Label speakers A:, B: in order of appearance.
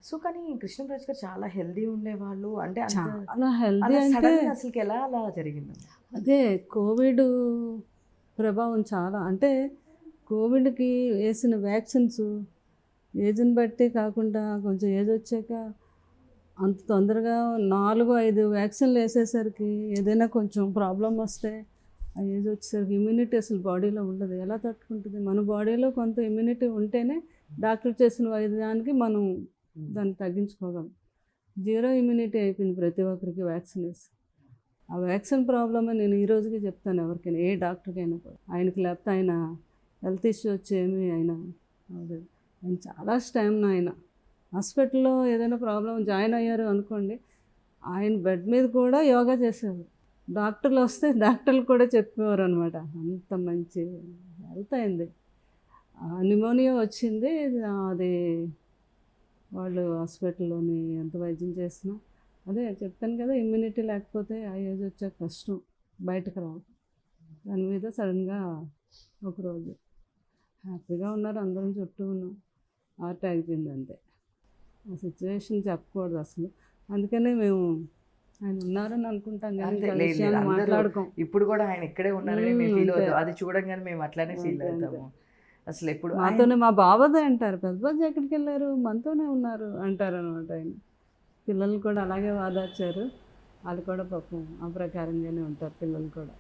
A: So, కానీ కృష్ణరాజు గారు చాలా హెల్తీ ఉండేవాళ్ళు. అంటే అంత
B: చాలా హెల్తీ
A: అలా
B: అంటే
A: సడెన్‌గా అసలుకి ఎలా అలా జరిగిందండి?
B: అదే కోవిడ్ ప్రభావం చాలా. అంటే కోవిడ్‌కి వేసిన వ్యాక్సిన్స్ ఏజ్‌ని బట్టి కాకుండా కొంచెం ఏజ్ వచ్చాక అంత తొందరగా 4, 5 వ్యాక్సిన్‌లు వేసేసరికి ఏదైనా కొంచెం ప్రాబ్లమ్ వస్తే ఆ ఏజ్ వచ్చేసరికి ఇమ్యూనిటీ అసలు బాడీలో ఉండదు. ఎలా తట్టుకుంటుంది? మన బాడీలో కొంత ఇమ్యూనిటీ ఉంటేనే డాక్టర్ చేసిన వైద్యానికి మనం దాన్ని తగ్గించుకోగలం. జీరో ఇమ్యూనిటీ అయిపోయింది ప్రతి ఒక్కరికి వ్యాక్సిన్ వేసి. ఆ వ్యాక్సిన్ ప్రాబ్లమే నేను ఈ రోజుకి చెప్తాను ఎవరికైనా, ఏ డాక్టర్కైనా కూడా. ఆయనకి లేకపోతే ఆయన హెల్త్ ఇష్యూ వచ్చి ఏమీ ఆయన అవ్వలేదు. ఆయన చాలా స్టామినా ఆయన. హాస్పిటల్‌లో ఏదైనా ప్రాబ్లం జాయిన్ అయ్యారు అనుకోండి, ఆయన బెడ్ మీద కూడా యోగా చేసేవారు. డాక్టర్లు వస్తే డాక్టర్లు కూడా చెప్పేవారు అనమాట. అంత మంచి హెల్త్ అయింది. న్యూమోనియా వచ్చింది. అది వాళ్ళు హాస్పిటల్‌లోని ఎంత వైద్యం చేసినా అదే చెప్పాను కదా, ఇమ్యూనిటీ లేకపోతే ఆ ఏజ్ వచ్చాక కష్టం బయటకు రావడం. దాని మీద సడన్గా ఒకరోజు హ్యాపీగా ఉన్నారు, అందరం చుట్టూ ఉన్నాం, హార్ట్ ఆగిపోయింది అంతే. ఆ సిచ్యువేషన్ చెప్పకూడదు అసలు. అందుకనే మేము ఆయన ఉన్నారని అనుకుంటాం కానీ
A: అంతే.
B: ఇంకా
A: లేదు, లేదు.
B: విషయాన్ని
A: అందరూ
B: మాట్లాడుకోం.
A: ఇప్పుడు కూడా ఆయన ఇక్కడే ఉన్నారని మేము ఫీల్
B: అంతే.
A: అవుతాం. అది చూడంగానే మేము అట్లానే ఫీల్
B: అంతే, అంతే.
A: అవుతాము. అసలు ఎప్పుడు
B: మాతోనే మా బావదే అంటారు, పెద్ద బాబు ఎక్కడికి వెళ్ళారు, మనతోనే ఉన్నారు అంటారనమాట ఆయన. పిల్లలు కూడా అలాగే వాదార్చారు. వాళ్ళు కూడా పాపం ఆ ప్రకారంగానే ఉంటారు పిల్లలు కూడా.